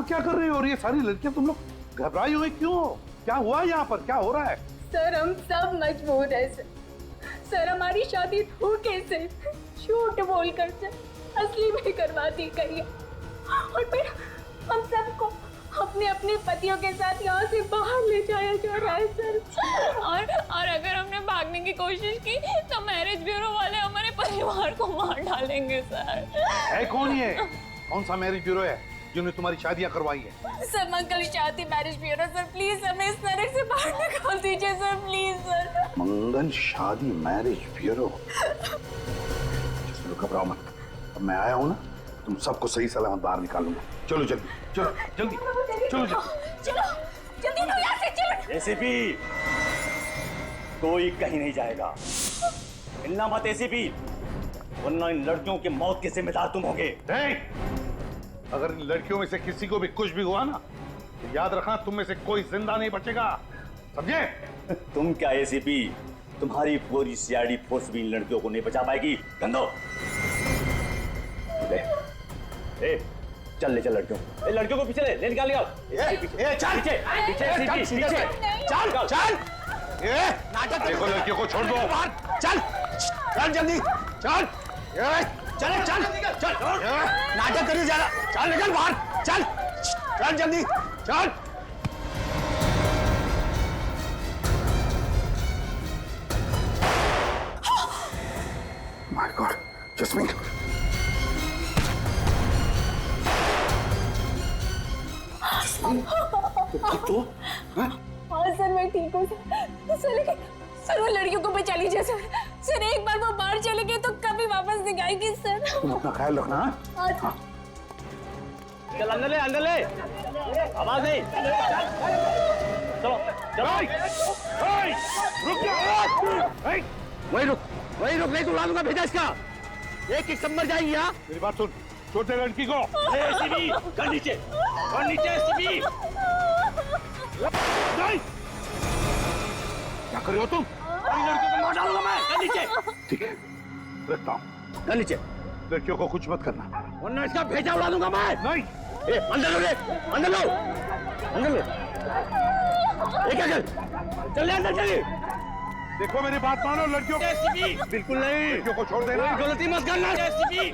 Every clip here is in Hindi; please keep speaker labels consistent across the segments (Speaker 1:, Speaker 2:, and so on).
Speaker 1: क्या कर रहे हो? और ये सारी लड़कियां तुम लोग घबराई हुई क्यों? क्या हुआ यहाँ पर? क्या हो रहा है?
Speaker 2: सर हम सब मजबूर है सर। सर हमारी शादी धोखे से, झूठ बोलकर से असली में करवा दी गई है और फिर हम सबको अपने अपने पतियों के साथ यहाँ से बाहर ले जाया जा रहा है सर।
Speaker 3: और अगर हमने भागने की कोशिश की तो मैरिज ब्यूरो वाले हमारे परिवार को मार डालेंगे सर।
Speaker 1: है कौन ये? कौन सा मैरिज ब्यूरो है जिन्होंने तुम्हारी शादियां करवाई है?
Speaker 3: सर मंगल शादी मैरिज ब्यूरो सर, प्लीज हमें इस नरक से बाहर निकाल दीजिए सर, प्लीज सर।
Speaker 1: मंगल शादी मैरिज ब्यूरो? चलो घबराओ मत, अब मैं आया हूँ ना, तुम सबको सही सलामत बाहर निकालूंगा। चलो जल्दी, चलो जल्दी, चलो
Speaker 3: जल्दी लो यहाँ से, चलो।
Speaker 4: एसीपी कोई कहीं नहीं जाएगा, हिलना मत एसीपी, वरना इन लड़कियों की मौत के जिम्मेदार तुम होगे।
Speaker 1: अगर इन लड़कियों में से किसी को भी कुछ भी हुआ ना, तो याद रखना तुम में से कोई जिंदा नहीं बचेगा, समझे?
Speaker 4: तुम क्या एसीपी, तुम्हारी पूरी सीआईडी फोर्स भी इन लड़कियों को नहीं बचा पाएगी। गंदो चल ले, चल लड़कियों, लड़कियों को पीछे ले निकाल निकाल।
Speaker 1: चल
Speaker 4: पीछे पीछे पीछे चल
Speaker 1: चल, नाटक देखो, लड़कियों को छोड़ दो। चल चल जल्दी, चल चल चल चल, नाटक करिए ज्यादा। चल निकल बाहर, चल चल जल्दी, चल। माय गॉड, जस्मीन,
Speaker 2: तो हाँ सर मैं ठीक हूँ सर, लेकिन सर वो लड़कियों को बचा लीजिए सर। सर एक बार वो बाहर चले गए तो कभी वापस नहीं आएगी सर।
Speaker 1: तुम अपना ख्याल रखना। हाँ
Speaker 4: चल अंदर ले, आवाज नहीं। चलो चलो,
Speaker 1: रुक जा, वही रुक नहीं तो उड़ा दूंगा भेजा इसका। एक एक सब मर जाएंगी। यहाँ मेरी बात सुन, छोटे लड़की को
Speaker 4: एसीपी कर नीचे एसीपी।
Speaker 1: क्या कर रहे हो तुम?
Speaker 4: लड़कियों को मार डालूंगा मैं। कर नीचे।
Speaker 1: ठीक है, रखता हूँ।
Speaker 4: कर नीचे,
Speaker 1: लड़कियों को कुछ मत करना,
Speaker 4: वरना इसका भेजा उड़ा दूंगा मैं।
Speaker 1: नहीं।
Speaker 4: अंदर लो, अंदर लो, अंदर लो। चल अंदर चलिए।
Speaker 1: देखो मेरी बात मानो, लड़कियों को
Speaker 4: बिल्कुल नहीं,
Speaker 1: लड़कियों को छोड़ देना।
Speaker 4: गलती मत करना एसीपी।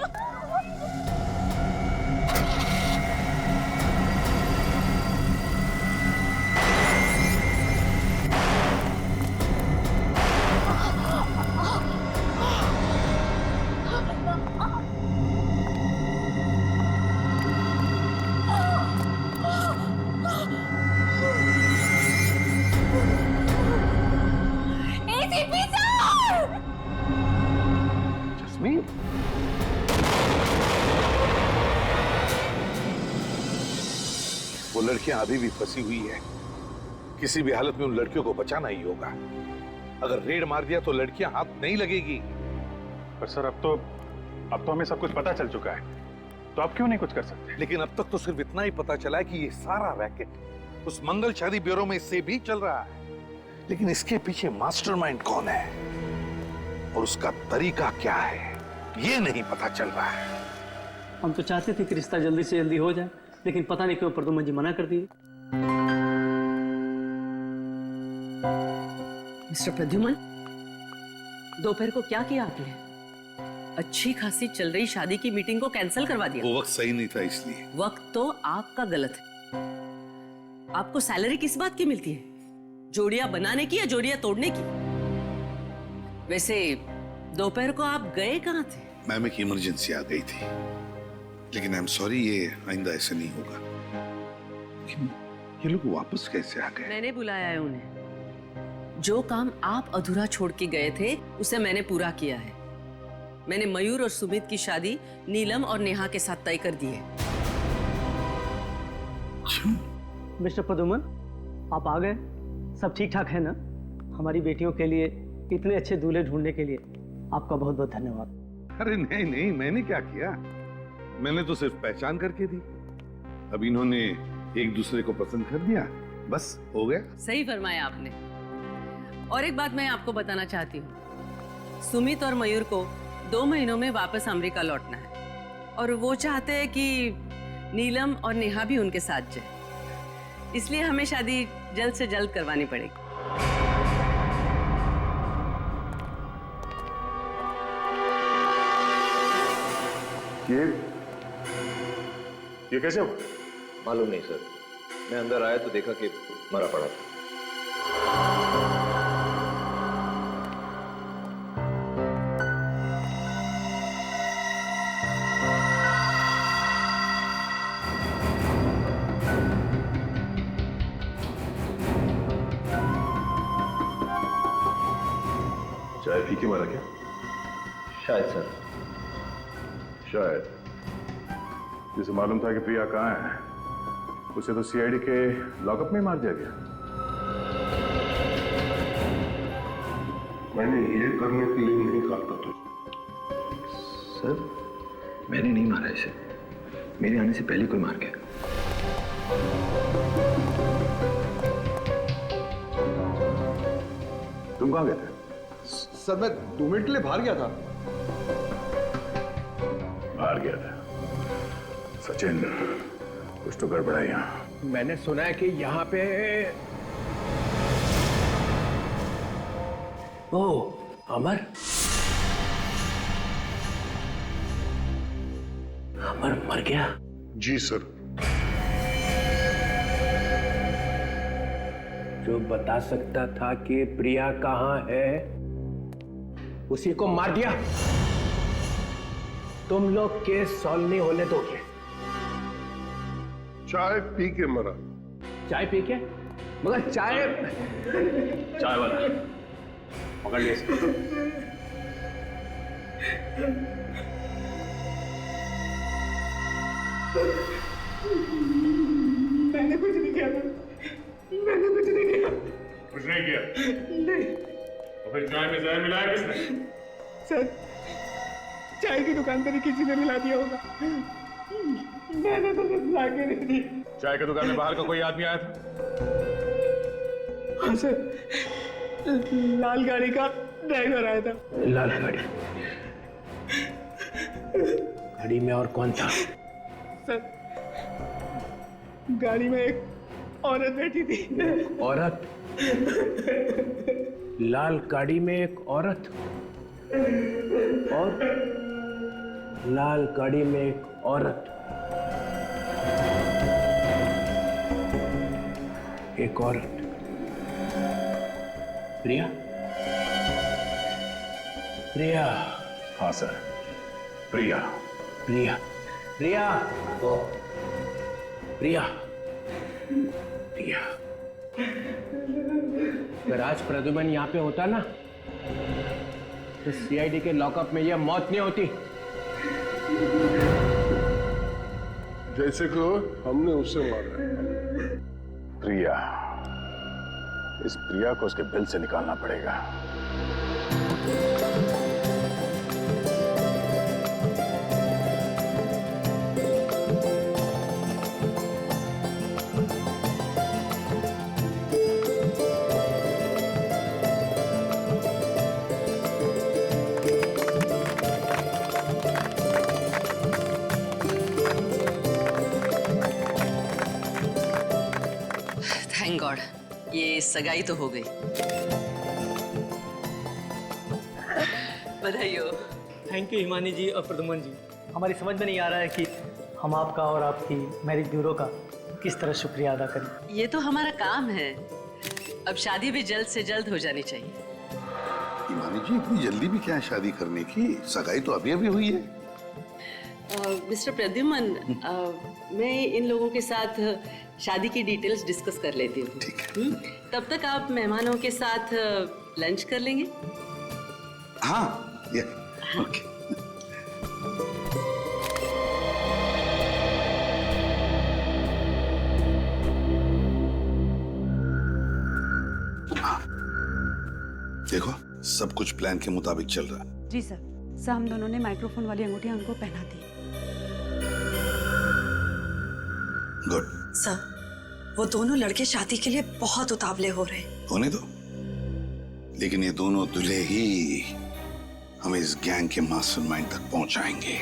Speaker 1: जस्मीन, वो लड़कियां अभी भी फंसी हुई है, किसी भी हालत में उन लड़कियों को बचाना ही होगा। अगर रेड मार दिया तो लड़कियां हाथ नहीं लगेगी।
Speaker 5: पर सर अब तो हमें सब कुछ पता चल चुका है, तो आप क्यों नहीं कुछ कर सकते?
Speaker 1: लेकिन अब तक तो सिर्फ इतना ही पता चला है कि ये सारा रैकेट उस मंगल शादी ब्यूरो में से भी चल रहा है, लेकिन इसके पीछे मास्टरमाइंड कौन है और उसका तरीका क्या है ये नहीं पता चल रहा है।
Speaker 6: हम तो चाहते थे कि रिश्ता जल्दी से जल्दी हो जाए, लेकिन पता नहीं क्यों प्रदुमन जी मना कर दिए।
Speaker 7: मिस्टर प्रद्युमन, दोपहर को क्या किया आपने? अच्छी खासी चल रही शादी की मीटिंग को कैंसिल करवा दिया।
Speaker 1: वो वक्त सही नहीं था इसलिए।
Speaker 7: वक्त तो आपका गलत है। आपको सैलरी किस बात की मिलती है? जोड़ियां बनाने की या जोड़ियां तोड़ने की? वैसे दोपहर को आप गए कहाँ थे?
Speaker 1: मैम एक इमरजेंसी आ गई थी, लेकिन आई एम सॉरी, ये आइंदा ऐसा नहीं होगा। ये लोग वापस कैसे आ गए?
Speaker 7: मैंने बुलाया है उन्हें। जो काम आप अधूरा छोड़ के गए थे उसे मैंने पूरा किया है। मैंने मयूर और सुमित की शादी नीलम और नेहा के साथ तय कर दी है।
Speaker 6: मिस्टर प्रदुमन, आप आ गए, सब ठीक ठाक है ना? हमारी बेटियों के लिए इतने अच्छे दूल्हे ढूंढने के लिए आपका बहुत बहुत धन्यवाद।
Speaker 1: अरे नहीं नहीं, मैंने क्या किया, मैंने तो सिर्फ पहचान करके दी। अब इन्होंने एक दूसरे को पसंद कर दिया, बस हो गया।
Speaker 7: सही फरमाया आपने। और एक बात मैं आपको बताना चाहती हूँ, सुमित और मयूर को 2 महीनों में वापस अमेरिका लौटना है और वो चाहते हैं कि नीलम और नेहा भी उनके साथ जाए, इसलिए हमें शादी जल्द से जल्द करवानी पड़ेगी।
Speaker 5: ये कैसे हो?
Speaker 8: मालूम नहीं सर, मैं अंदर आया तो देखा कि मरा पड़ा था।
Speaker 5: चाय पी के मारा क्या?
Speaker 8: शायद सर।
Speaker 5: शायद। जिसे मालूम था कि प्रिया कहाँ है, उसे तो सीआईडी के लॉकअप में मार दिया गया।
Speaker 9: मैंने ये करने के लिए नहीं कहा था तुझे।
Speaker 8: सर, मैंने नहीं मारा इसे। मेरे आने से पहले कोई मार गया।
Speaker 5: तुम कहाँ गए थे?
Speaker 9: सर, मैं 2 मिनट के लिए बाहर गया था।
Speaker 5: बाहर गया था? सचिन, कुछ तो गड़बड़ है यहाँ।
Speaker 10: मैंने सुना है कि यहाँ पे अमर मर गया।
Speaker 9: जी सर।
Speaker 10: जो बता सकता था कि प्रिया कहाँ है, उसी को मार दिया। तुम लोग केस सॉल्व नहीं होने दोगे।
Speaker 9: चाय पी के मरा।
Speaker 10: चाय पी के? मगर चाय
Speaker 5: वाला पकड़ लिया।
Speaker 10: मैंने कुछ नहीं किया।
Speaker 5: कुछ नहीं किया?
Speaker 10: नहीं।
Speaker 5: तो फिर चाय में जहर मिलाया किसने?
Speaker 10: सर, चाय की दुकान पर ही किसी ने मिला दिया होगा। मैंने तो कुछ ला के नहीं दी।
Speaker 5: चाय की दुकान में बाहर का कोई आदमी आया था?
Speaker 10: हाँ सर, लाल गाड़ी का ड्राइवर आया था। लाल गाड़ी? गाड़ी में और कौन था? सर, गाड़ी में एक औरत बैठी थी। औरत? लाल गाड़ी में एक औरत और लाल गाड़ी में एक औरत, एक औरत। प्रिया? प्रिया?
Speaker 5: हाँ सर, प्रिया।
Speaker 10: प्रिया? प्रिया? प्रिया? प्रिया? अगर आज प्रद्युमन यहाँ पे होता ना, तो सीआईडी के लॉकअप में यह मौत नहीं होती।
Speaker 9: जैसे कि हमने उसे मारा है।
Speaker 5: प्रिया, इस प्रिया को उसके बिल से निकालना पड़ेगा।
Speaker 7: थैंक गॉड, ये सगाई तो हो गई। बधाई हो।
Speaker 6: थैंक यू हिमानी जी और प्रद्युमन जी। हमारी समझ में नहीं आ रहा है कि हम आपका और आपकी मैरिज ब्यूरो का किस तरह शुक्रिया अदा करें।
Speaker 7: ये तो हमारा काम है। अब शादी भी जल्द से जल्द हो जानी चाहिए।
Speaker 11: हिमानी जी, इतनी जल्दी भी क्या है शादी करने की? सगाई तो अभी अभी हुई है।
Speaker 7: मिस्टर प्रद्युमन, मैं इन लोगों के साथ शादी की डिटेल्स डिस्कस कर लेती हूँ।
Speaker 11: ठीक है।
Speaker 7: तब तक आप मेहमानों के साथ लंच कर लेंगे?
Speaker 11: हाँ, ये ओके। हाँ, देखो सब कुछ प्लान के मुताबिक चल रहा है।
Speaker 12: जी सर, हम दोनों ने माइक्रोफोन वाली अंगूठियां उनको पहना दी।
Speaker 11: गुड।
Speaker 12: सर, वो दोनों लड़के शादी के लिए बहुत उतावले हो रहे हैं।
Speaker 11: होने दो, लेकिन ये दोनों दूल्हे ही हमें इस गैंग के मास्टरमाइंड तक पहुंचाएंगे।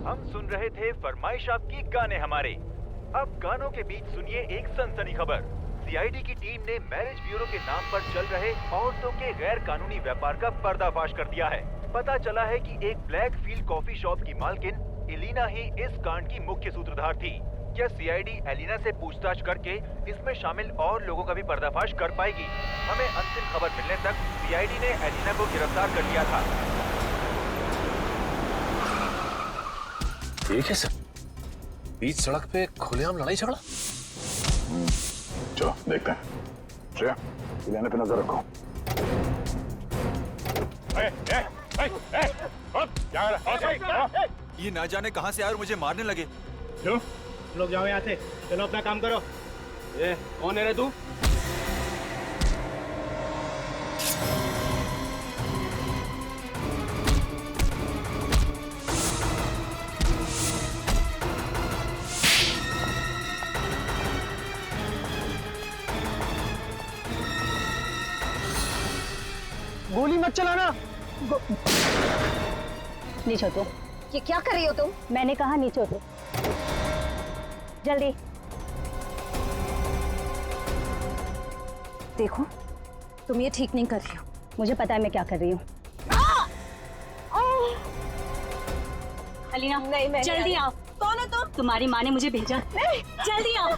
Speaker 5: हाँ?
Speaker 13: आप सुन रहे थे फरमाइश आपकी गाने हमारे। अब गानों के बीच सुनिए एक सनसनी खबर। सीआईडी की टीम ने मैरिज ब्यूरो के नाम पर चल रहे औरतों के गैर कानूनी व्यापार का पर्दाफाश कर दिया है। पता चला है कि एक ब्लैक फील्ड कॉफी शॉप की मालकिन एलिना ही इस कांड की मुख्य सूत्रधार थी। क्या सीआईडी एलिना से पूछताछ करके इसमें शामिल और लोगों का भी पर्दाफाश कर पाएगी? हमें अंतिम खबर मिलने तक सीआईडी ने एलिना को गिरफ्तार कर लिया था।
Speaker 14: ये कैसे? बीच सड़क पे खुलेआम लड़ाई झगड़ा?
Speaker 5: चलो देखते हैं। श्रेया, एलिना पे नजर रखो।
Speaker 13: ये ना जाने कहां से आए और मुझे मारने लगे।
Speaker 10: चलो लोग जाओ यहाँ से, चलो अपना काम करो। ए, कौन है रे तू?
Speaker 6: गोली मत चलाना।
Speaker 2: नीचे हो तुम। ये क्या कर रही हो तुम? मैंने कहा नीचे हो तुम। जल्दी देखो, तुम ये ठीक नहीं कर रही हो। मुझे पता है मैं क्या कर रही हूँ। अलीना, नहीं, मैं जल्दी आओ। कौन है तुम? तुम्हारी माँ ने मुझे भेजा। जल्दी आओ।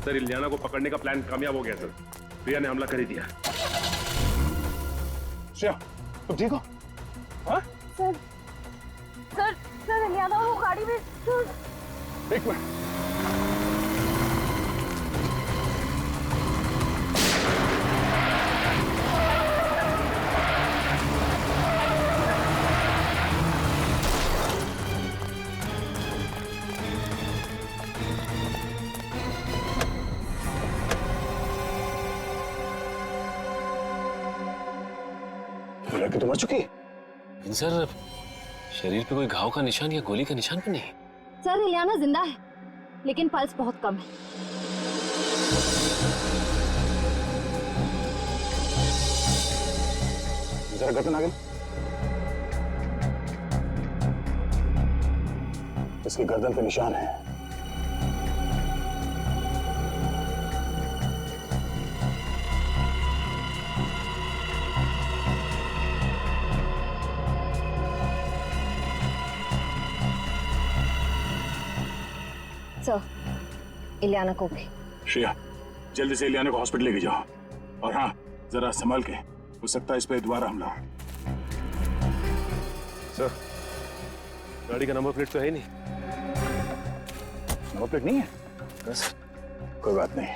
Speaker 5: सर, इलियाना को पकड़ने का प्लान कामयाब हो गया सर। प्रिया ने हमला कर ही दिया। श्रेया, तुम ठीक हो? हाँ?
Speaker 2: सर, सर, सर, इलियाना वो गाड़ी में।
Speaker 5: एक मिनट। लड़की तो मर चुकी है।
Speaker 14: सर, शरीर पे कोई घाव का निशान या गोली का निशान भी नहीं।
Speaker 2: सर, इलियाना जिंदा है, लेकिन पल्स बहुत कम है।
Speaker 5: जरा गर्दन आगे। इसकी गर्दन पे निशान है।
Speaker 2: सर, इलियाना को भी।
Speaker 5: श्रेया, जल्दी से इलियाना को हॉस्पिटल लेके जाओ। और हाँ, जरा संभाल के, हो सकता है इस पे दोबारा हमला।
Speaker 14: सर, गाड़ी का नंबर प्लेट तो है नहीं।
Speaker 5: नंबर प्लेट नहीं है? बस कोई बात नहीं,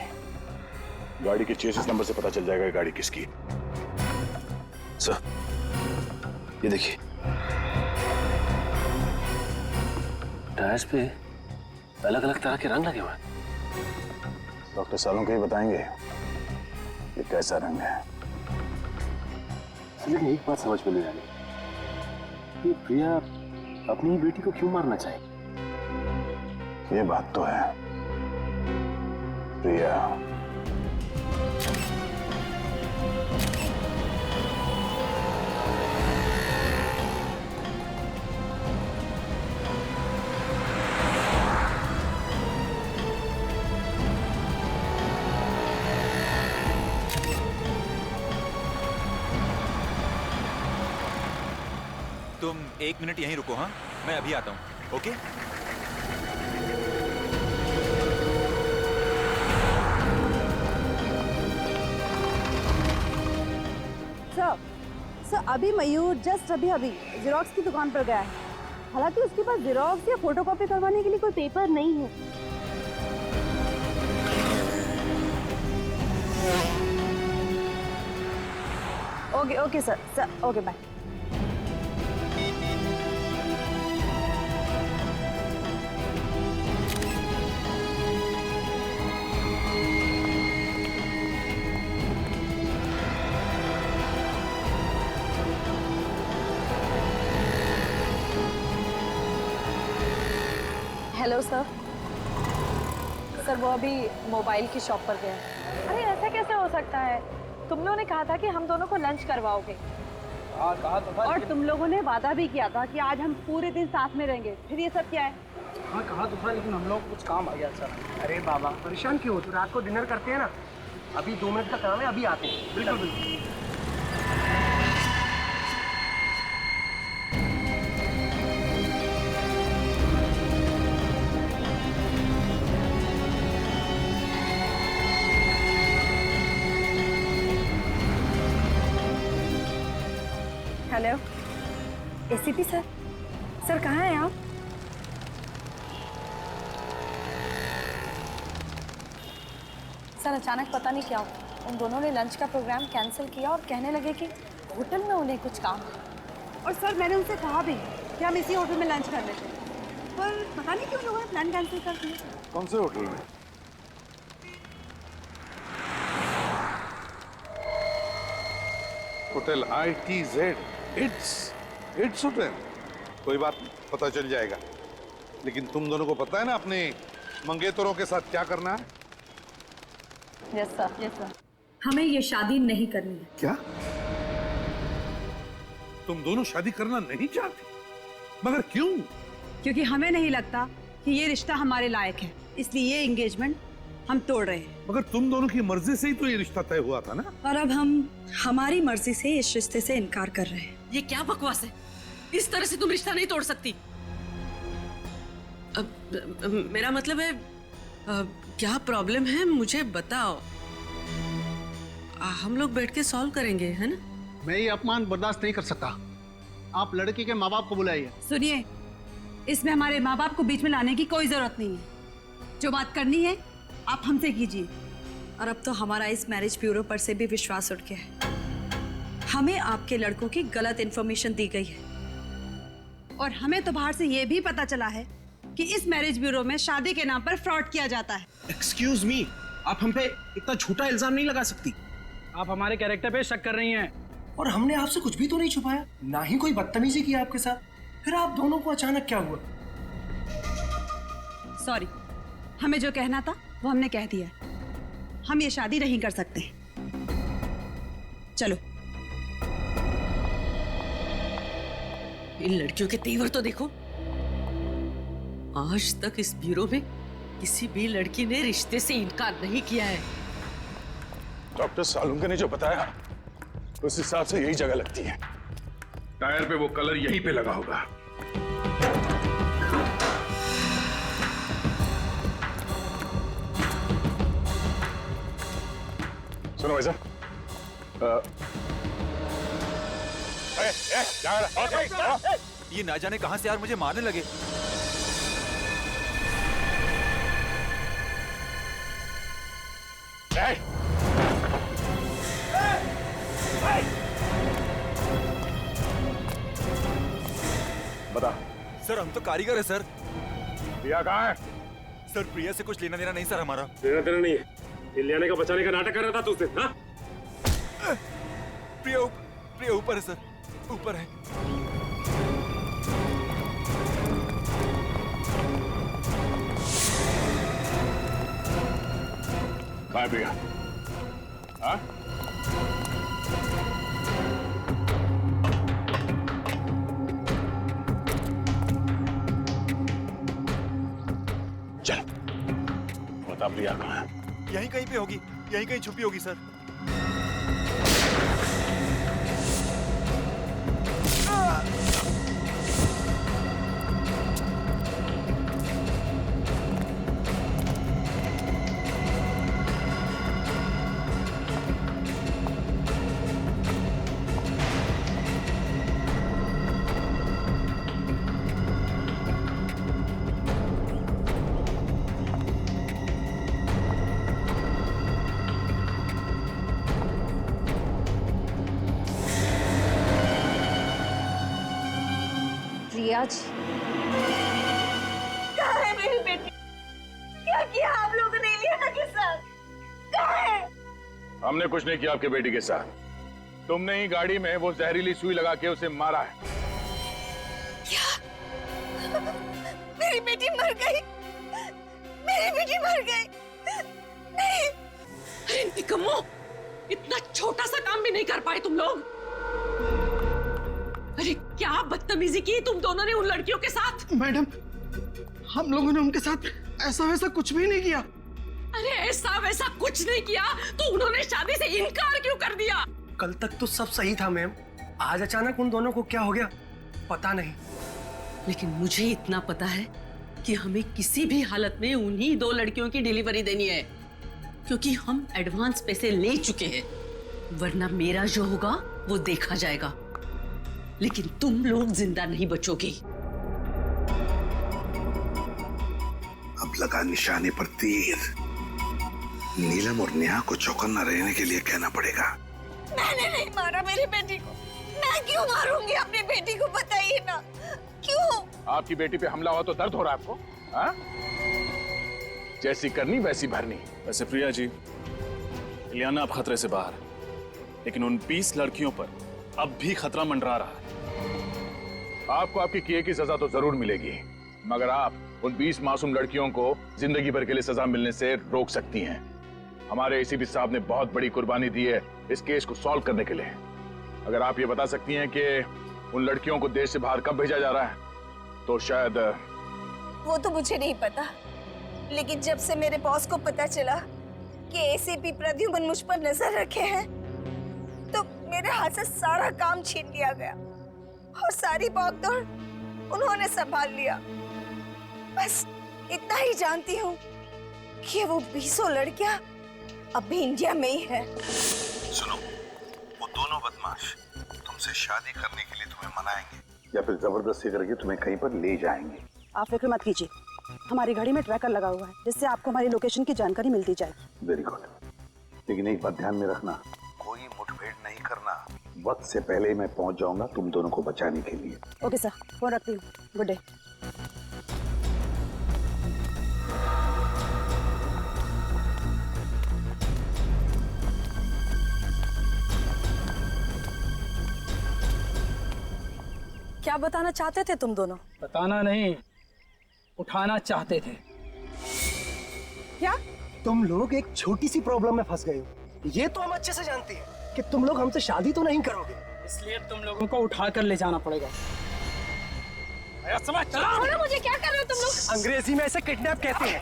Speaker 5: गाड़ी के चेसिस नंबर से पता चल जाएगा कि गाड़ी किसकी।
Speaker 14: सर, ये देखिए, टायर्स पे अलग अलग तरह के रंग लगे हुए हैं।
Speaker 5: डॉक्टर सालों के ही बताएंगे ये कैसा रंग है।
Speaker 14: लेकिन एक बात समझ में नहीं आ रही, ये प्रिया अपनी ही बेटी को क्यों मारना चाहिए?
Speaker 5: ये बात तो है। प्रिया
Speaker 13: तुम 1 मिनट यहीं रुको। हाँ, मैं अभी आता हूँ। ओके?
Speaker 15: सर, अभी मयूर जस्ट अभी जेरोक्स की दुकान पर गया है। हालांकि उसके पास जेरोक्स या फोटोकॉपी करवाने के लिए कोई पेपर नहीं है। Okay sir, okay bye. Hello sir. Sir वो अभी मोबाइल की शॉप पर गए हैं। अरे ऐसा कैसे हो सकता है? तुम लोगों ने कहा था कि हम दोनों को लंच करवाओगे।
Speaker 10: हाँ कहा तो था।
Speaker 15: और तुम लोगों ने वादा भी किया था कि आज हम पूरे दिन साथ में रहेंगे। फिर ये सब क्या है?
Speaker 10: हाँ कहा तो था, लेकिन हम लोग कुछ काम आ गया सर। अरे बाबा परेशान क्यों हो? तो रात को डिनर करते हैं ना। अभी 2 मिनट का काम है, अभी आते हैं। बिल्कुल बिल्कुल।
Speaker 15: Hello ACP sir. सर कहाँ हैं आप? सर अचानक पता नहीं क्या हुआ, उन दोनों ने लंच का प्रोग्राम कैंसिल किया और कहने लगे कि होटल में उन्हें कुछ काम है। और सर मैंने उनसे कहा भी कि हम इसी होटल में लंच कर लेते, पर पता नहीं क्यों लोगों ने प्लान कैंसिल कर दिया।
Speaker 11: कौन से होटल में?
Speaker 1: Hotel ITZ। It's hotel. कोई बात नहीं, पता चल जाएगा। लेकिन तुम दोनों को पता है ना अपने मंगेतरों के साथ क्या करना है?
Speaker 15: Yes sir. हमें ये शादी नहीं करनी है।
Speaker 1: क्या तुम दोनों शादी करना नहीं चाहती? मगर क्यों?
Speaker 15: क्योंकि हमें नहीं लगता कि ये रिश्ता हमारे लायक है, इसलिए ये एंगेजमेंट हम तोड़ रहे हैं।
Speaker 1: मगर तुम दोनों की मर्जी से ही तो ये रिश्ता तय हुआ था ना।
Speaker 12: और अब हम हमारी मर्जी से इस रिश्ते से इनकार कर रहे हैं।
Speaker 7: ये क्या बकवास है? इस तरह से तुम रिश्ता नहीं तोड़ सकती। मेरा मतलब है क्या प्रॉब्लम है मुझे बताओ, हम लोग बैठ के सॉल्व करेंगे, है ना?
Speaker 10: मैं ये अपमान बर्दाश्त नहीं कर सकता। आप लड़की के माँ बाप को बुलाइए।
Speaker 15: सुनिए, इसमें हमारे माँ बाप को बीच में लाने की कोई जरूरत नहीं है। जो बात करनी है आप हमसे कीजिए।
Speaker 12: और अब तो हमारा इस मैरिज ब्यूरो पर से भी विश्वास उठ गया है। हमें आपके लड़कों की गलत इन्फॉर्मेशन दी गई है।
Speaker 15: और हमें तो बाहर से ये भी पता चला है कि इस मैरिज ब्यूरो में शादी के नाम पर फ्रॉड किया जाता है।
Speaker 10: एक्सक्यूज मी, आप हम पे इतना झूठा इल्जाम नहीं लगा सकती। आप हमारे कैरेक्टर पे शक कर रही हैं। और हमने आपसे कुछ भी तो नहीं छुपाया, ना ही कोई बदतमीजी की आपके साथ। फिर आप दोनों को अचानक क्या हुआ?
Speaker 15: सॉरी, हमें जो कहना था वो हमने कह दिया। हम ये शादी नहीं कर सकते। चलो।
Speaker 7: इन लड़कियों के तेवर तो देखो। आज तक इस ब्यूरो में किसी भी लड़की ने रिश्ते से इनकार नहीं किया है।
Speaker 5: डॉक्टर सालुंके ने जो बताया उस हिसाब से यही जगह लगती है। टायर पे वो कलर यहीं पे लगा होगा। सुनो भाई साहब,
Speaker 13: ये ना जाने कहां से यार मुझे मारने लगे।
Speaker 5: बता।
Speaker 13: सर हम तो कारीगर है सर।
Speaker 5: प्रिया कहाँ है?
Speaker 13: सर प्रिया से कुछ लेना देना नहीं सर हमारा।
Speaker 14: लेना देना नहीं है। ले आने का बचाने का नाटक कर रहा था तू उससे, हाँ?
Speaker 13: प्रिया ऊपर है सर, ऊपर है।
Speaker 5: कहाँ है प्रिया? हाँ? चल बता प्रिया कहाँ है?
Speaker 13: यहीं कहीं पे होगी, यहीं कहीं छुपी होगी सर।
Speaker 15: प्रिया जी, कहाँ है मेरी बेटी? क्या किया आप लोगों ने इलियाना के साथ? कहाँ है?
Speaker 5: हमने कुछ नहीं किया आपके बेटी के साथ। तुमने ही गाड़ी में वो जहरीली सुई लगा के उसे मारा है।
Speaker 15: क्या? मेरी बेटी मर गई? मेरी बेटी मर गई। नहीं।
Speaker 7: अरे निकम्मो, इतना छोटा सा काम भी नहीं कर पाए तुम लोग। अरे क्या बदतमीजी की तुम दोनों ने उन लड़कियों के साथ।
Speaker 10: मैडम, हम लोगों ने उनके साथ ऐसा वैसा कुछ भी नहीं किया।
Speaker 7: अरे ऐसा वैसा कुछ नहीं किया तो उन्होंने शादी से इनकार क्यों कर दिया?
Speaker 10: कल तक तो सब सही था मैम, आज अचानक उन दोनों को क्या हो गया पता नहीं।
Speaker 7: लेकिन मुझे इतना पता है कि हमें किसी भी हालत में उन्हीं 2 लड़कियों की डिलीवरी देनी है, क्योंकि हम एडवांस पैसे ले चुके हैं। वरना मेरा जो होगा वो देखा जाएगा, लेकिन तुम लोग जिंदा नहीं बचोगे।
Speaker 1: अब लगा निशाने पर तीर। नीलम और नेहा को चौकन्ना रहने के लिए कहना पड़ेगा।
Speaker 15: मैंने नहीं मारा मेरी बेटी को। मैं क्यों मारूंगी अपनी बेटी को, बताइए ना क्यों?
Speaker 5: आपकी बेटी पे हमला हुआ तो दर्द हो रहा है आपको? हाँ? जैसी करनी वैसी भरनी।
Speaker 14: वैसे प्रिया जी, इलियाना अब खतरे से बाहर, लेकिन उन 20 लड़कियों पर अब भी खतरा मंडरा रहा है।
Speaker 5: आपको आपके किए की सजा तो जरूर मिलेगी, मगर आप उन 20 मासूम लड़कियों को जिंदगी भर के लिए सजा मिलने से रोक सकती हैं। हमारे एसीपी साहब ने बहुत बड़ी कुर्बानी दी है इस केस को सॉल्व करने के लिए। अगर आप ये बता सकती हैं कि उन लड़कियों को देश से बाहर कब भेजा जा रहा है, तो शायद।
Speaker 15: वो तो मुझे नहीं पता, लेकिन जब से मेरे बॉस को पता चला कि एसीपी प्रद्युमन मुझ पर नजर रखे हैं, तो मेरे हाथ से सारा काम छीन लिया गया और सारी भागदौड़ उन्होंने संभाल लिया। बस इतना ही जानती हूँ कि वो 20 लड़कियां अभी इंडिया में ही है।
Speaker 1: सुनो, वो दोनों बदमाश तुमसे शादी करने के लिए तुम्हें मनाएंगे या फिर जबरदस्ती करके तुम्हें कहीं पर ले जाएंगे।
Speaker 16: आप फिक्र मत कीजिए, हमारी गाड़ी में ट्रैकर लगा हुआ है जिससे आपको हमारी लोकेशन की जानकारी मिलती जाएगी।
Speaker 1: वेरी गुड, लेकिन एक बात ध्यान में रखना, कोई मुठभेड़ नहीं करना। वक्त से पहले मैं पहुंच जाऊंगा तुम दोनों को बचाने के लिए।
Speaker 16: ओके सर, फोन रखती हूँ। Good day. क्या बताना चाहते थे तुम दोनों?
Speaker 10: बताना नहीं, उठाना चाहते थे।
Speaker 16: क्या?
Speaker 10: तुम लोग एक छोटी सी प्रॉब्लम में फंस गए हो। ये तो हम अच्छे से जानते हैं कि तुम लोग हमसे शादी तो नहीं करोगे, इसलिए तुम लोगों को उठा कर ले जाना पड़ेगा। समझ चला?
Speaker 15: मुझे क्या कर रहे हो तुम लोग?
Speaker 10: अंग्रेजी में इसे किडनैप कहते हैं।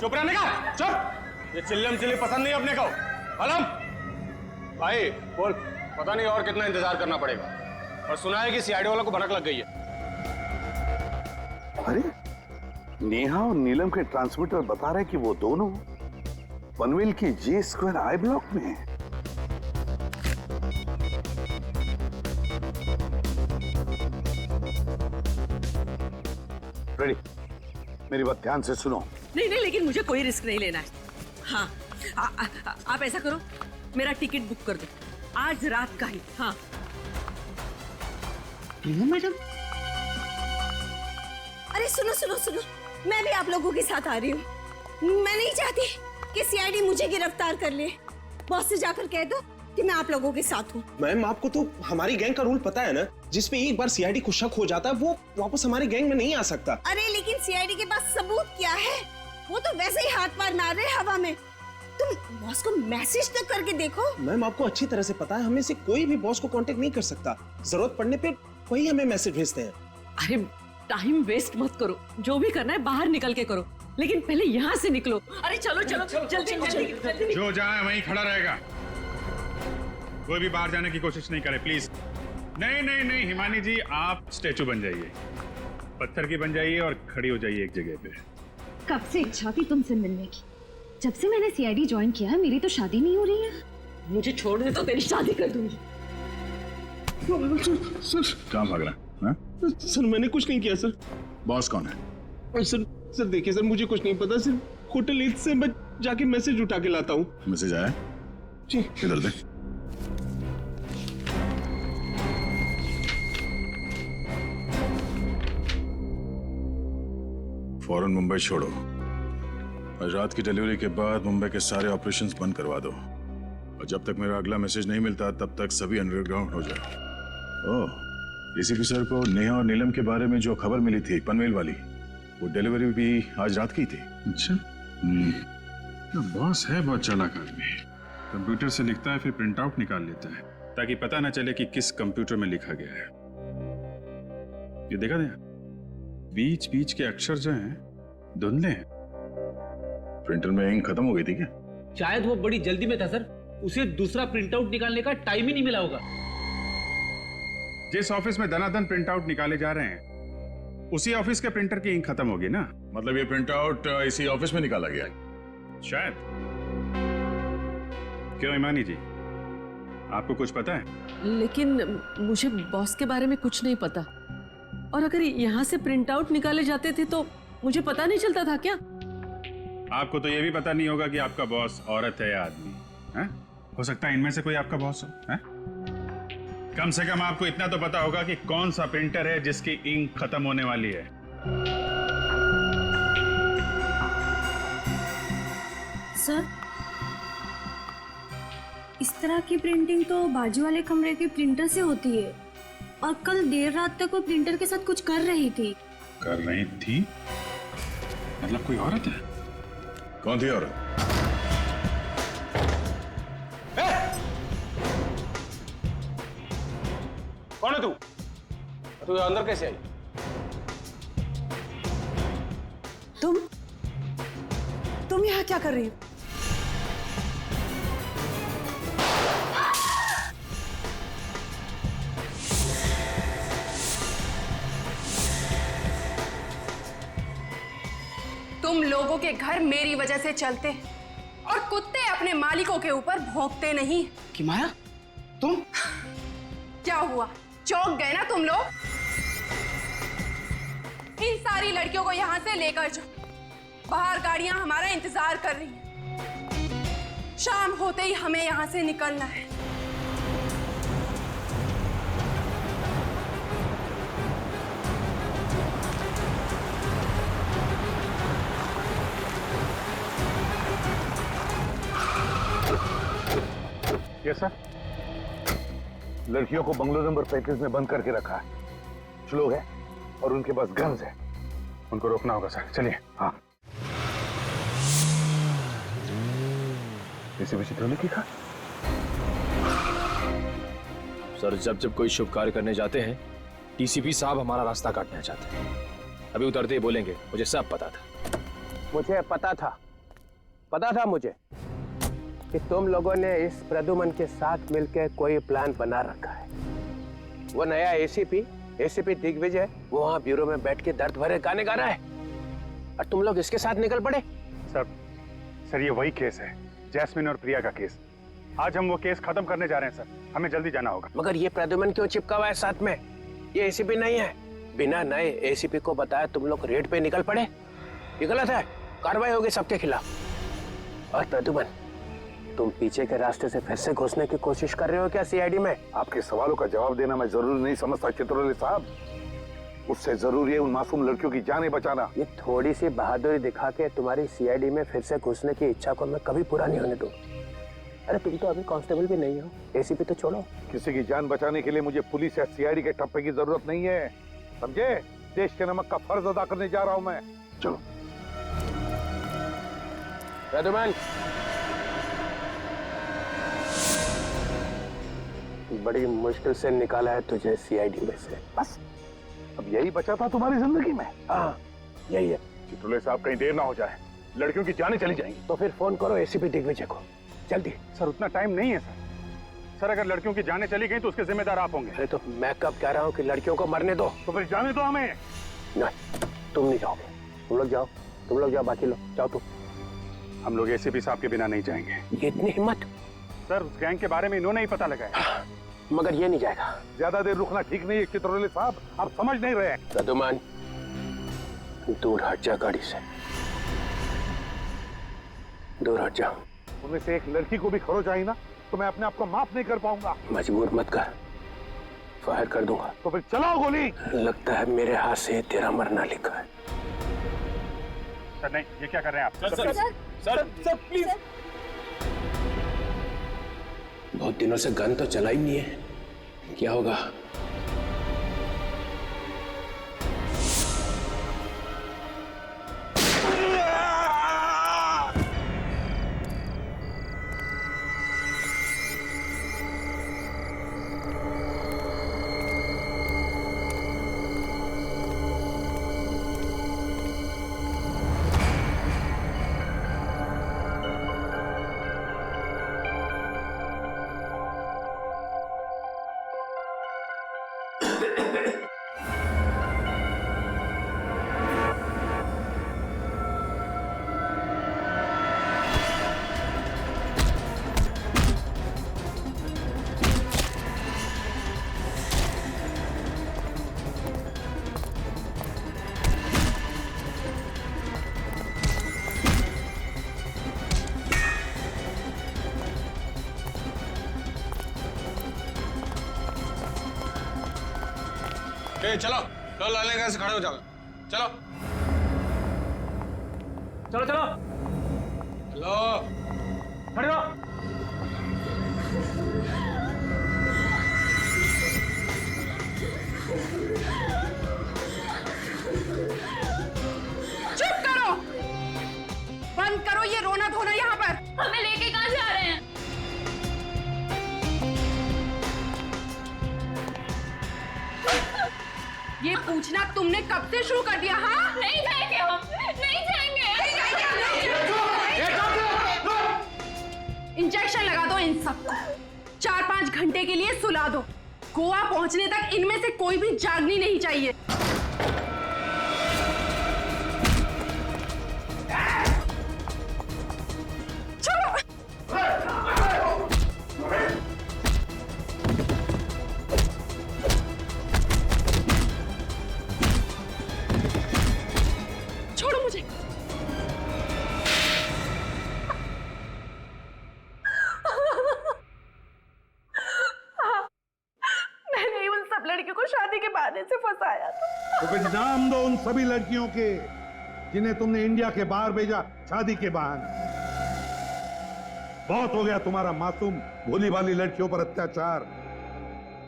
Speaker 4: चुप रहने का, चुप। ये चिल्लम चिल्ली पसंद नहीं अपने को। आलम भाई बोल, पता नहीं और कितना इंतजार करना पड़ेगा। और सुना है कि सीआईडी वालों को भनक लग गई है।
Speaker 1: अरे नेहा और नीलम के ट्रांसमीटर बता रहे कि वो दोनों पनवेल की J² I ब्लॉक में हैं। रेडी, मेरी बात ध्यान से सुनो।
Speaker 7: नहीं नहीं, लेकिन मुझे कोई रिस्क नहीं लेना है। हाँ, आप ऐसा करो, मेरा टिकट बुक कर दो आज रात का ही। हाँ मैडम।
Speaker 15: अरे सुनो सुनो सुनो, मैं भी आप लोगों के साथ आ रही हूँ। मैं नहीं चाहती कि सीआईडी मुझे गिरफ्तार कर ले। बॉस से जाकर कह दो कि मैं आप लोगों के साथ हूँ।
Speaker 10: मैम, आपको तो हमारी गैंग का रूल पता है ना, जिसपे एक बार सीआईडी को शक हो जाता है वो वापस हमारी गैंग में नहीं आ सकता।
Speaker 15: अरे लेकिन सीआईडी के पास सबूत क्या है? वो तो वैसे ही हाथ पार मार रहे हवा में। तुम बॉस को मैसेज तक करके देखो।
Speaker 10: मैम, आपको अच्छी तरह से पता है हमें से कोई भी बॉस को कांटेक्ट नहीं कर सकता। जरूरत पड़ने पे वही हमें मैसेज भेजते हैं।
Speaker 7: अरे टाइम वेस्ट मत करो, जो भी करना है बाहर निकल के करो, लेकिन पहले यहाँ से निकलो। अरे चलो चलो जल्दी जल्दी।
Speaker 17: जो जाए वहीं खड़ा रहेगा, कोई भी बाहर जाने की कोशिश नहीं करे प्लीज। नहीं नहीं नहीं हिमानी जी, आप स्टैचू बन जाइए, पत्थर की बन जाइए और खड़ी हो जाइए एक जगह पे।
Speaker 2: कब से इच्छा थी तुमसे मिलने की। जब से मैंने सीआईडी ज्वाइन किया है मेरी तो शादी नहीं हो रही है।
Speaker 7: मुझे छोड़ दे तो तेरी शादी कर दूंगी।
Speaker 5: सर कहाँ भाग रहा है?
Speaker 9: सर मैंने कुछ नहीं किया सर।
Speaker 5: बॉस कौन है?
Speaker 9: सर देखिए सर, मुझे कुछ नहीं पता। सिर्फ होटल ईद से मैं जाके मैसेज उठा के लाता हूँ।
Speaker 5: मैसेज आया
Speaker 9: जी?
Speaker 5: इधर दे। फौरन मुंबई छोड़ो। आज रात की डिलीवरी के बाद मुंबई के सारे ऑपरेशंस बंद करवा दो, और जब तक मेरा अगला मैसेज नहीं मिलता तब तक सभी अंडरग्राउंड हो जाए। ओह, एसीपी सर को नेहा और नीलम के बारे में जो खबर मिली थी पनवेल वाली,
Speaker 14: वो डिलीवरी भी आज रात की थी।
Speaker 17: अच्छा, तो बॉस है बहुत चालाक आदमी। कंप्यूटर से लिखता है, फिर प्रिंट आउट निकाल लेता है ताकि पता ना चले कि किस कंप्यूटर में लिखा गया है। ये देखा था, बीच बीच के अक्षर जो हैं धुंधले हैं।
Speaker 5: प्रिंटर में इंक खत्म हो गई थी क्या?
Speaker 10: शायद वो बड़ी जल्दी में था सर, उसे दूसरा प्रिंट आउट निकालने का टाइम ही नहीं मिला होगा।
Speaker 17: जिस ऑफिस में दनादन प्रिंट आउट निकाले जा रहे हैं उसी ऑफिस के प्रिंटर की इंक खत्म होगी ना।
Speaker 5: मतलब ये प्रिंट आउट इसी ऑफिस में निकाला गया?
Speaker 17: शायद। क्यों ईमानी जी, आपको कुछ पता है?
Speaker 7: लेकिन मुझे बॉस के बारे में कुछ नहीं पता, और अगर यहाँ से प्रिंट आउट निकाले जाते थे तो मुझे पता नहीं चलता था क्या?
Speaker 17: आपको तो ये भी पता नहीं होगा कि आपका बॉस औरत है या आदमी है? हो सकता है इनमें से कोई आपका बॉस हो है? कम से कम आपको इतना तो पता होगा कि कौन सा प्रिंटर है जिसकी इंक खत्म होने वाली है।
Speaker 2: सर, इस तरह की प्रिंटिंग तो बाजू वाले कमरे के प्रिंटर से होती है, और कल देर रात तक वो प्रिंटर के साथ कुछ कर रही थी।
Speaker 17: कर रही थी? मतलब कोई औरत है?
Speaker 5: कौन थी औरत?
Speaker 4: कौन है तू? तू अंदर कैसे आई?
Speaker 16: तुम यहाँ क्या कर रही हो?
Speaker 15: तुम लोगों के घर मेरी वजह से चलते और कुत्ते अपने मालिकों के ऊपर भौंकते नहीं।
Speaker 10: कि माया, तुम
Speaker 15: क्या हुआ, चौंक गए ना तुम लोग? इन सारी लड़कियों को यहाँ से लेकर जाओ, बाहर गाड़ियां हमारा इंतजार कर रही हैं। शाम होते ही हमें यहाँ से निकलना है।
Speaker 1: Yes sir. लड़कियों को बंगलो नंबर 35 में बंद करके रखा है। कुछ लोग हैं और उनके पास गन्स है,
Speaker 17: उनको रोकना होगा सर। चलिए।
Speaker 1: हाँ। इसे भी चित्रों ने लिखा।
Speaker 18: सर, जब जब कोई शुभ कार्य करने जाते हैं टीसीपी साहब हमारा रास्ता काटना चाहते हैं। अभी उतरते ही बोलेंगे मुझे सब पता था।
Speaker 10: मुझे पता था मुझे कि तुम लोगों ने इस प्रद्युमन के साथ मिलकर कोई प्लान बना रखा है। वो नया एसीपी दिग्विजय वो वहां ब्यूरो में बैठ के दर्द भरे गाने गा रहा है और तुम लोग इसके साथ निकल पड़े।
Speaker 17: सर ये वही केस है, जैस्मिन और प्रिया का केस। आज हम वो केस खत्म करने जा रहे हैं सर, हमें जल्दी जाना होगा।
Speaker 10: मगर ये प्रद्युमन क्यों चिपका हुआ है साथ में? ये एसीपी नहीं है। बिना नए एसीपी को बताया तुम लोग रेड पे निकल पड़े, ये गलत है। कार्रवाई होगी सबके खिलाफ। और प्रद्युमन, तुम पीछे के रास्ते से फिर से घुसने की कोशिश कर रहे हो क्या सीआईडी में?
Speaker 1: आपके सवालों का जवाब देना मैं जरूरी नहीं समझता चित्रोले साहब। उससे जरूरी है उन मासूम लड़कियों की जानें बचाना।
Speaker 10: ये थोड़ी सी बहादुरी दिखा के तुम्हारी सीआईडी में फिर से घुसने की इच्छा को मैं कभी पूरा नहीं होने दूंगा। अरे तुम तो अभी कांस्टेबल भी नहीं हो, एसीपी तो छोड़ो।
Speaker 1: किसी की जान बचाने के लिए मुझे पुलिस या सीआईडी के ठप्पे की जरूरत नहीं है, समझे? देश के नमक का फर्ज अदा करने जा रहा हूं मैं। चलो।
Speaker 10: प्रद्युमन, बड़ी मुश्किल से निकाला है तुझे सीआईडी में से।
Speaker 1: बस अब यही बचा था तुम्हारी जिंदगी में?
Speaker 10: हाँ, यही है।
Speaker 1: चित्रोले साहब, कहीं देर ना हो जाए, लड़कियों की जानें चली जाएंगी।
Speaker 10: तो फिर फोन करो एसीपी दिग्विजय को, जल्दी।
Speaker 17: सर उतना टाइम नहीं है सर, अगर लड़कियों की जानें चली गई तो उसके जिम्मेदार आप होंगे।
Speaker 10: अरे तो मैं कब कह रहा हूँ कि लड़कियों को मरने दो?
Speaker 17: तो फिर जाने दो हमें।
Speaker 10: नहीं, तुम नहीं जाओगे। तुम लोग जाओ, बाकी लोग जाओ। तुम
Speaker 17: हम लोग एसीपी साहब के बिना नहीं जाएंगे।
Speaker 10: ये इतनी हिम्मत?
Speaker 17: सर उस गैंग के बारे में इन्होंने ही पता लगाया।
Speaker 10: मगर ये नहीं जाएगा।
Speaker 1: ज्यादा देर रुकना ठीक नहीं है चित्रोले साहब, आप समझ नहीं रहे।
Speaker 10: प्रद्युमन, दूर हट जा गाड़ी से, दूर हट जा।
Speaker 1: उनमें से एक लड़की को भी खरोच आई ना तो मैं अपने आप को माफ नहीं कर पाऊंगा।
Speaker 10: मजबूर मत कर, फायर कर दूंगा।
Speaker 1: तो फिर चलाओ गोली।
Speaker 10: लगता है मेरे हाथ से तेरा मरना लिखा है।
Speaker 17: सर नहीं, ये क्या कर रहे हैं आप?
Speaker 10: Sir please. बहुत दिनों से गन तो चला ही नहीं है, क्या होगा?
Speaker 4: चलो चलो, लाने का खड़े हो जाओ, चलो
Speaker 10: चलो चलो
Speaker 4: चलो,
Speaker 10: खड़े रहो।
Speaker 15: चुप करो, बंद करो ये रोना धोना यहाँ पर।
Speaker 3: हमें लेके कहाँ जा रहे हैं?
Speaker 15: ये पूछना तुमने कब से शुरू कर दिया? हाँ,
Speaker 3: नहीं जाएंगे हम, नहीं जाएंगे।
Speaker 15: इंजेक्शन लगा दो इन सबको, 4-5 घंटे के लिए सुला दो। गोवा पहुंचने तक इनमें से कोई भी जागनी नहीं चाहिए। छोड़ो मुझे। मैंने उन सब लड़कियों को शादी के बहाने से फंसाया था।
Speaker 1: तो कुछ नाम दो उन सभी लड़कियों के जिन्हें तुमने इंडिया के बाहर भेजा शादी के बहाने। बहुत हो गया तुम्हारा मासूम भोली भाली लड़कियों पर अत्याचार।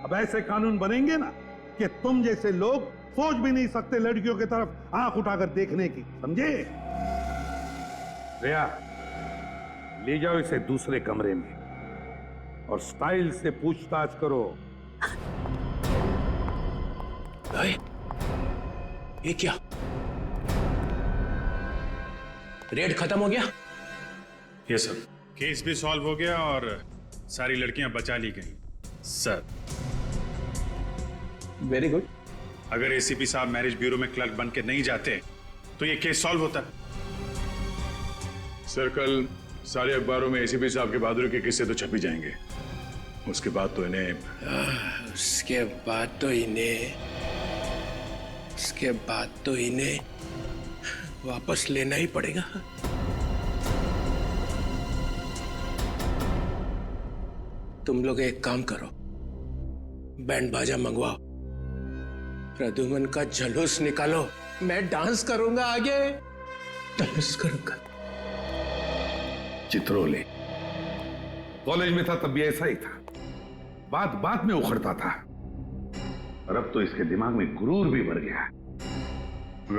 Speaker 1: अब ऐसे कानून बनेंगे ना कि तुम जैसे लोग सोच भी नहीं सकते लड़कियों की तरफ आंख उठाकर देखने की, समझे? रिया, ले जाओ इसे दूसरे कमरे में और स्टाइल से पूछताछ करो।
Speaker 10: ये क्या? रेड खत्म हो गया?
Speaker 17: ये सर, केस भी सॉल्व हो गया और सारी लड़कियां बचा ली गई सर।
Speaker 10: Very good.
Speaker 17: अगर एसीपी साहब मैरिज ब्यूरो में क्लर्क बन के नहीं जाते तो ये केस सॉल्व होता।
Speaker 5: सर, कल सारे अखबारों में एसीपी साहब के बहादुरी के किस्से तो छप ही जाएंगे। उसके बाद तो इन्हें
Speaker 10: वापस लेना ही पड़ेगा। तुम लोग एक काम करो, बैंड बाजा मंगवाओ, प्रद्युमन का जलूस निकालो, मैं डांस करूंगा, आगे डांस करूंगा।
Speaker 1: चित्रोले कॉलेज में था तब भी ऐसा ही था, बात बात में उखड़ता था, और अब तो इसके दिमाग में गुरूर भी भर गया।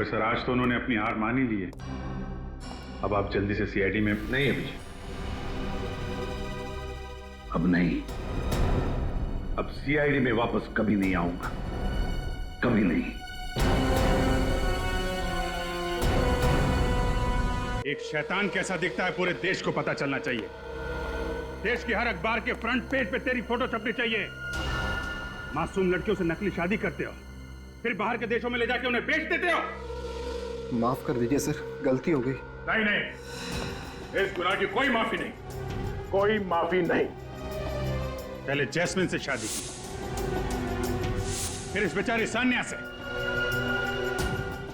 Speaker 17: सर, आज तो उन्होंने अपनी हार मान ही ली है। अब आप जल्दी से सीआईडी में।
Speaker 1: नहीं अभी, अब नहीं। अब सीआईडी में वापस कभी नहीं आऊंगा, कभी नहीं।
Speaker 17: एक शैतान कैसा दिखता है पूरे देश को पता चलना चाहिए। देश के हर अखबार के फ्रंट पेज पे तेरी फोटो छपनी चाहिए। मासूम लड़कियों से नकली शादी करते हो, फिर बाहर के देशों में ले जाके उन्हें बेच देते हो।
Speaker 8: माफ कर दीजिए सर, गलती हो गई।
Speaker 17: नहीं नहीं, इस गुनाह की कोई माफी नहीं, कोई माफी नहीं। पहले जैस्मिन से शादी की, फिर इस बेचारी सान्या से।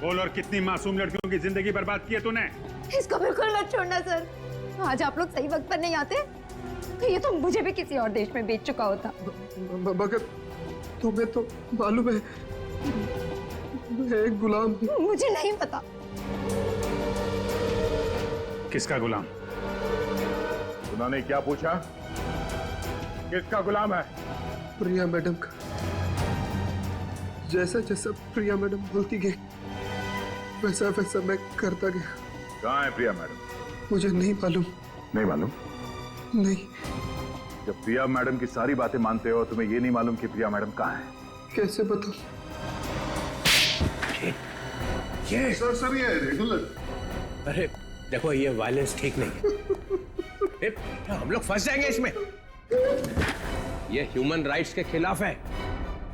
Speaker 17: बोल, और कितनी मासूम लड़कियों की जिंदगी बर्बाद की है तूने।
Speaker 15: इसको बिल्कुल मत छोड़ना सर। आज आप लोग सही वक्त पर नहीं आते तो ये तो मुझे भी किसी और देश में बेच चुका होता।
Speaker 8: मगर तुम्हें तो मालूम है मैं एक गुलाम हूँ।
Speaker 15: मुझे नहीं पता।
Speaker 17: किसका गुलाम?
Speaker 5: उन्होंने क्या पूछा? किसका गुलाम है?
Speaker 8: प्रिया मैडम का। जैसा जैसा प्रिया मैडम बोलती गई वैसा वैसा मैं करता गया।
Speaker 5: कहाँ है प्रिया मैडम?
Speaker 8: मुझे नहीं मालूम।
Speaker 5: नहीं मालूम?
Speaker 8: नहीं।
Speaker 5: जब प्रिया मैडम की सारी बातें मानते हो, तुम्हें ये नहीं मालूम कि प्रिया मैडम कहाँ है?
Speaker 8: कैसे बताऊं?
Speaker 11: ये सर ये रेगुलर।
Speaker 10: अरे देखो, ये वायलेंस ठीक नहीं है। हम लोग फंस जाएंगे इसमें। ये ह्यूमन राइट्स के खिलाफ है।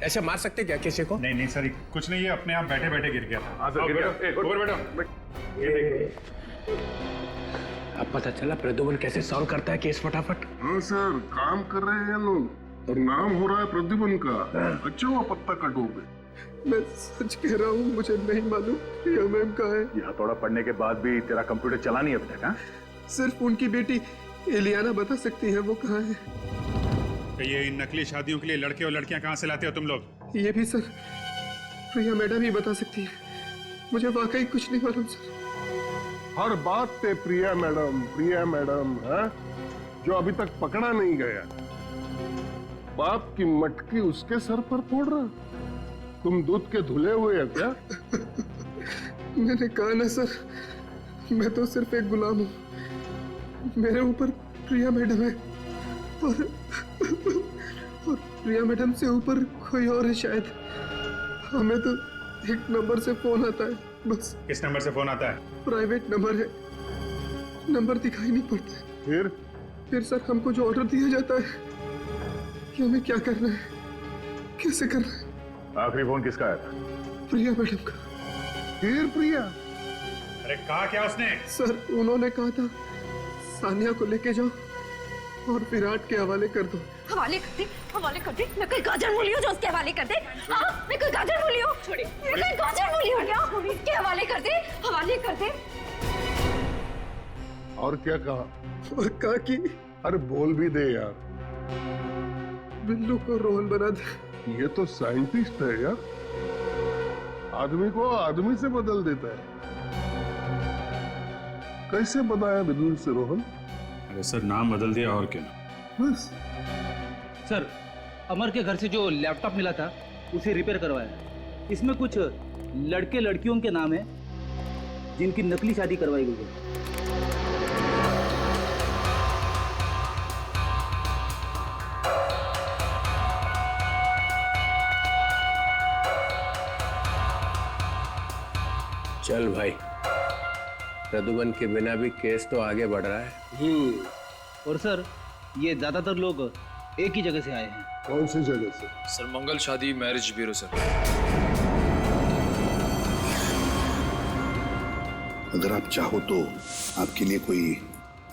Speaker 10: ऐसे मार सकते क्या किसी को?
Speaker 17: नहीं नहीं सर, कुछ नहीं, ये अपने आप बैठे बैठे गिर गया था।
Speaker 10: अब पता चला प्रद्युमन कैसे सॉल्व करता है केस फटाफट।
Speaker 11: हाँ सर, काम कर रहे हैं लोग और नाम हो रहा है प्रद्युमन का। अच्छा हुआ पत्ता कटोगे।
Speaker 8: मैं सच कह रहा हूँ, मुझे नहीं मालूम प्रिया मैम कहाँ है।
Speaker 5: यहाँ थोड़ा पढ़ने के बाद भी तेरा कंप्यूटर चला नहीं अभी तक? हाँ,
Speaker 8: सिर्फ उनकी बेटी एलियाना बता सकती है वो कहाँ है।
Speaker 17: तो ये इन नकली शादियों के लिए लड़के और लड़कियां कहाँ से लाते हो तुम लोग?
Speaker 8: ये भी सर,
Speaker 11: प्रिया मैडम ही बता सकती है, मुझे वाकई कुछ नहीं मालूम सर। हर बात पे प्रिया मैडम है, जो अभी तक पकड़ा नहीं गया। बाप की मटकी उसके सर पर फोड़ रहा। तुम दूध के धुले हुए हैं क्या? मैंने कहा ना सर, मैं तो सिर्फ एक गुलाम हूँ। मेरे ऊपर प्रिया मैडम है और प्रिया मैडम से ऊपर कोई और है शायद। हमें तो एक नंबर से फोन आता है बस।
Speaker 17: किस नंबर से फोन आता है?
Speaker 11: प्राइवेट नंबर है, नंबर दिखाई नहीं पड़ता है। फिर सर हमको जो ऑर्डर दिया जाता है कि हमें क्या करना है, कैसे करना है।
Speaker 5: आखिरी फोन किसका आया था?
Speaker 11: प्रिया मैडम का। फिर प्रिया?
Speaker 17: अरे कहा क्या उसने?
Speaker 11: सर उन्होंने कहा था सानिया को लेके जाओ और विराट के हवाले कर दो।
Speaker 15: हवाले कर दे। मैं कोई गाजर मूली हूँ जो उसके हवाले कर दे? हाँ, मैं कोई गाजर मूली हूँ? छोड़िए। मैं कोई गाजर मूली हूँ क्या? इसके हवाले कर दे।
Speaker 11: और क्या कहा? और कहा कि अरे बोल भी दे यार, बिल्लू को रोहन बना दे। ये तो साइंटिस्ट है यार, आदमी को आदमी से बदल देता है। कैसे बनाया बिल्लू से रोहन?
Speaker 17: अरे सर नाम बदल दिया और क्या।
Speaker 11: बस
Speaker 10: सर, अमर के घर से जो लैपटॉप मिला था उसे रिपेयर करवाया। इसमें कुछ लड़के लड़कियों के नाम है जिनकी नकली शादी करवाई गई है।
Speaker 19: चल भाई, प्रदुमन के बिना भी केस तो आगे बढ़ रहा है।
Speaker 10: और सर ये ज्यादातर लोग एक ही जगह से आए हैं।
Speaker 11: कौन सी जगह से?
Speaker 18: सर मंगल शादी मैरिज ब्यूरो सर।
Speaker 1: अगर आप चाहो तो आपके लिए कोई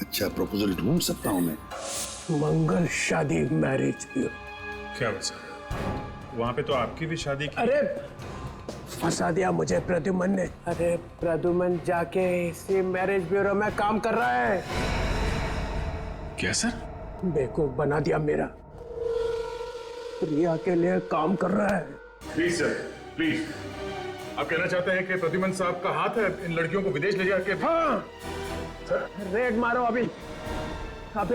Speaker 1: अच्छा प्रपोजल ढूंढ सकता हूं मैं।
Speaker 19: मंगल शादी मैरिज ब्यूरो?
Speaker 17: क्या बस वहां पे तो आपकी भी शादी की।
Speaker 19: अरे फंसा दिया मुझे प्रद्युमन ने। अरे प्रद्युमन जाके इसी मैरिज ब्यूरो में काम कर रहा है।
Speaker 17: क्या सर?
Speaker 19: बेवकूफ बना दिया मेरा। प्रिया के लिए काम कर रहा है।
Speaker 5: Please sir, please. आप कहना चाहते हैं कि प्रद्युमन साहब का हाथ है इन लड़कियों को विदेश ले जाके?
Speaker 19: हाँ सर, रेड मारो अभी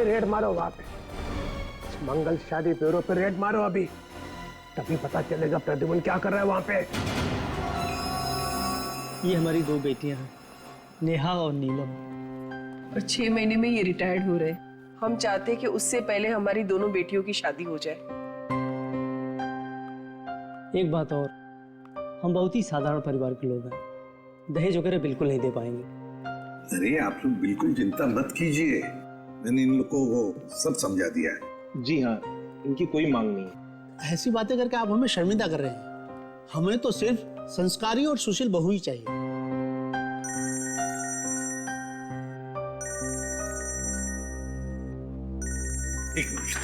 Speaker 19: रेड मारो वहां पे, मंगल शादी ब्यूरो पे रेड मारो अभी, तभी पता चलेगा प्रद्युमन क्या कर रहा है वहां पे।
Speaker 6: ये हमारी 2 बेटियां हैं, नेहा और नीलम।
Speaker 20: और 6 महीने में ये रिटायर्ड हो रहे। हम चाहते कि उससे पहले हमारी दोनों बेटियों की शादी हो जाए।
Speaker 6: एक बात और, हम बहुत ही साधारण परिवार के लोग हैं, दहेज वगैरह बिल्कुल नहीं दे पाएंगे।
Speaker 1: अरे आप लोग बिल्कुल चिंता मत कीजिए, मैंने इन लोगों को सब समझा दिया है।
Speaker 9: जी हाँ, इनकी कोई मांग नहीं है।
Speaker 10: ऐसी बातें करके आप हमें शर्मिंदा कर रहे हैं। हमें तो सिर्फ संस्कारी और सुशील बहू ही चाहिए।
Speaker 1: एक मिनट।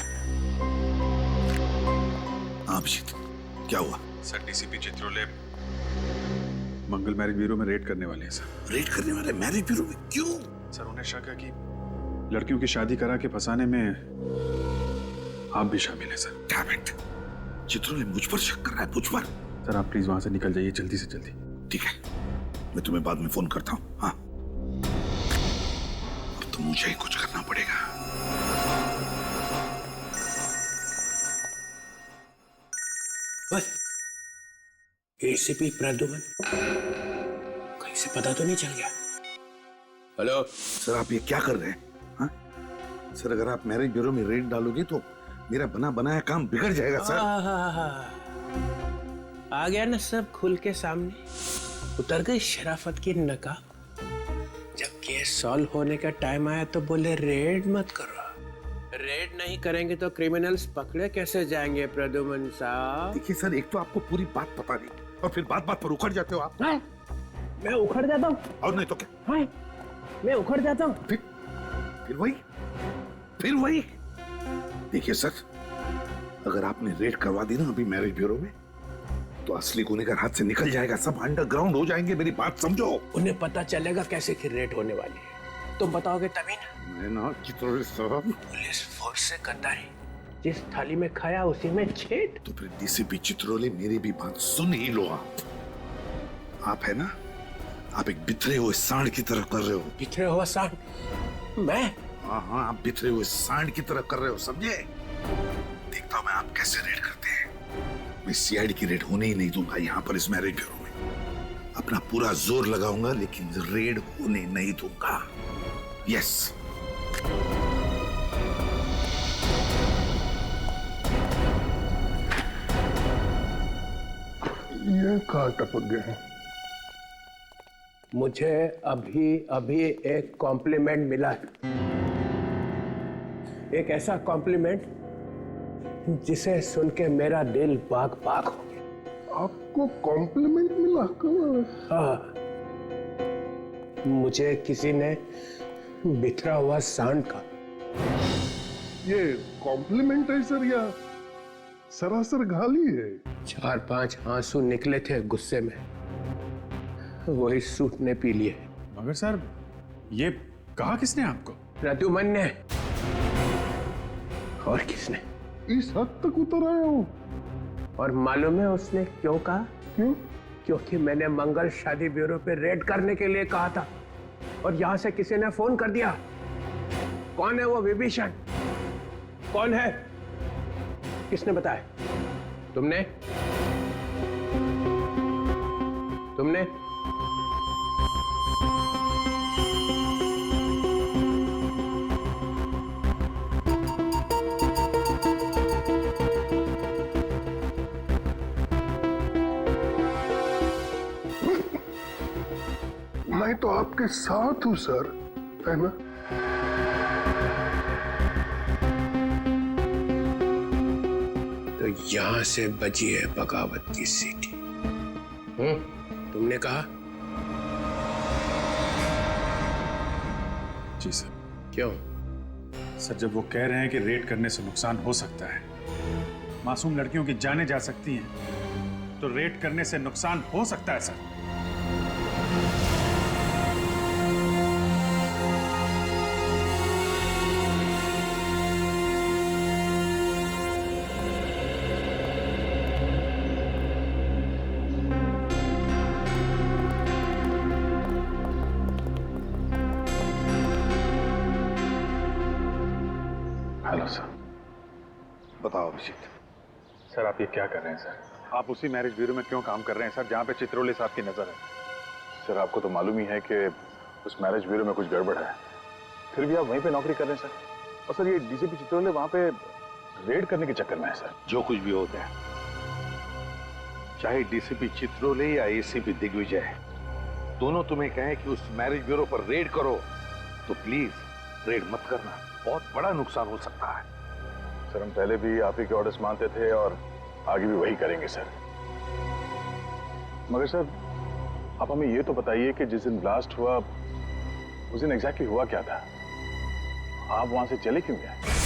Speaker 1: अभिजीत, क्या हुआ?
Speaker 17: सर डीसीपी चित्रोले मंगल मैरिज ब्यूरो में रेड करने वाले हैं सर।
Speaker 1: रेड करने वाले मैरिज ब्यूरो में? क्यों?
Speaker 17: सर उन्हें शक है कि लड़कियों की शादी करा के फंसाने में आप भी शामिल हैं सर।
Speaker 1: डैम इट, चित्रोले मुझ पर शक कर रहा है, मुझ पर।
Speaker 17: सर आप प्लीज वहां से निकल जाइए जल्दी से जल्दी।
Speaker 1: ठीक है, मैं तुम्हें बाद में फोन करता हूँ। हाँ, अब तो मुझे ही कुछ करना पड़ेगा।
Speaker 19: बस एसीपी प्रद्युमन, कहीं से पता तो नहीं चल गया?
Speaker 1: हेलो सर, आप ये क्या कर रहे हैं? हाँ सर, अगर आप मैरिज ब्यूरो में रेड डालोगे तो मेरा बना बनाया काम बिगड़ जाएगा सर।
Speaker 19: आ गया ना सब खुल के सामने, उतर गई शराफत की नकाब। जब केस सॉल्व होने का टाइम आया तो बोले रेड मत करो। रेड नहीं करेंगे तो क्रिमिनल्स पकड़े कैसे जाएंगे प्रद्युमन साहब?
Speaker 1: देखिए सर, एक तो आपको पूरी बात पता नहीं और फिर बात बात पर उखड़ जाते हो आप।
Speaker 19: मैं उखड़ जाता हूँ?
Speaker 1: और नहीं तो क्या?
Speaker 19: मैं उखड़ जाता हूँ?
Speaker 1: फिर वही। देखिए सर, अगर आपने रेड करवा दी ना अभी मैरिज ब्यूरो में, तो असली गुनहगार हाथ से निकल जाएगा, सब अंडरग्राउंड हो जाएंगे। मेरी बात समझो।
Speaker 19: उन्हें पता चलेगा कैसे कि रेड होने वाली है, तुम बताओगे तभी ना।
Speaker 1: मैं ना चित्रोले साहब
Speaker 19: पुलिस फोर्स से गद्दारी जिस थाली में खाया उसी में छेद।
Speaker 1: तो फिर डीसीपी चित्रोले मेरी भी बात सुन ही लो। आप है ना, आप एक बिखरे हुए सांड की तरह कर रहे हो।
Speaker 19: बिखरे हुआ सांड? मैं?
Speaker 1: हाँ हाँ, आप बिखरे हुए सांड की तरह कर रहे हो, समझे? देखता हूं मैं आप कैसे रेड करते हैं। मैं सीआईडी की रेड होने ही नहीं दूंगा यहाँ पर इस मैरिज ब्यूरो में। अपना पूरा जोर लगाऊंगा लेकिन रेड होने नहीं दूंगा। यस।
Speaker 11: ये कहाँ टपक गए हैं?
Speaker 19: मुझे अभी अभी एक कॉम्प्लीमेंट मिला है। एक ऐसा कॉम्प्लीमेंट जिसे सुन के मेरा दिल बाग बाग हो गया।
Speaker 11: आपको कॉम्प्लीमेंट मिला?
Speaker 19: हाँ, मुझे किसी ने बिखरा हुआ सांड का।
Speaker 11: ये कॉम्प्लीमेंट है सर या सरासर गाली है?
Speaker 19: 4-5 आंसू निकले थे गुस्से में, वही सूट ने पी लिए।
Speaker 17: मगर सर, ये कहा किसने आपको?
Speaker 19: प्रद्युमन ने। और किसने?
Speaker 11: इस हद तक उतर आए हो?
Speaker 19: और मालूम है उसने क्यों कहा?
Speaker 11: क्यों?
Speaker 19: क्योंकि मैंने मंगल शादी ब्यूरो पे रेड करने के लिए कहा था और यहां से किसी ने फोन कर दिया। कौन है वो विभीषण? कौन है? किसने बताया? तुमने? तुमने?
Speaker 11: मैं तो आपके साथ हूं सर, है ना?
Speaker 19: तो यहां से बजी है बगावत की सीटी। तुमने कहा?
Speaker 17: जी सर।
Speaker 19: क्यों?
Speaker 17: सर, जब वो कह रहे हैं कि रेड करने से नुकसान हो सकता है, मासूम लड़कियों की जानें जा सकती हैं, तो रेड करने से नुकसान हो सकता है सर।
Speaker 1: Hello sir. बताओ अभिजीत।
Speaker 5: सर, आप ये क्या कर रहे हैं सर? आप उसी मैरिज ब्यूरो में क्यों काम कर रहे हैं सर, जहाँ पे चित्रोले साहब की नजर है? सर, आपको तो मालूम ही है कि उस मैरिज ब्यूरो में कुछ गड़बड़ है, फिर भी आप वहीं पे नौकरी कर रहे हैं सर। और सर, ये डीसीपी चित्रोले वहाँ पे रेड करने के चक्कर में है सर।
Speaker 1: जो कुछ भी होता है, चाहे डीसीपी चित्रोले या एसीपी दिग्विजय, दोनों तुम्हें कहें कि उस मैरिज ब्यूरो पर रेड करो, तो प्लीज रेड मत करना। बहुत बड़ा नुकसान हो सकता है।
Speaker 5: सर, हम पहले भी आप ही के ऑर्डर्स मानते थे और आगे भी वही करेंगे सर। मगर सर, आप हमें ये तो बताइए कि जिस दिन ब्लास्ट हुआ उस दिन एग्जैक्टली हुआ क्या था? आप वहां से चले क्यों गए?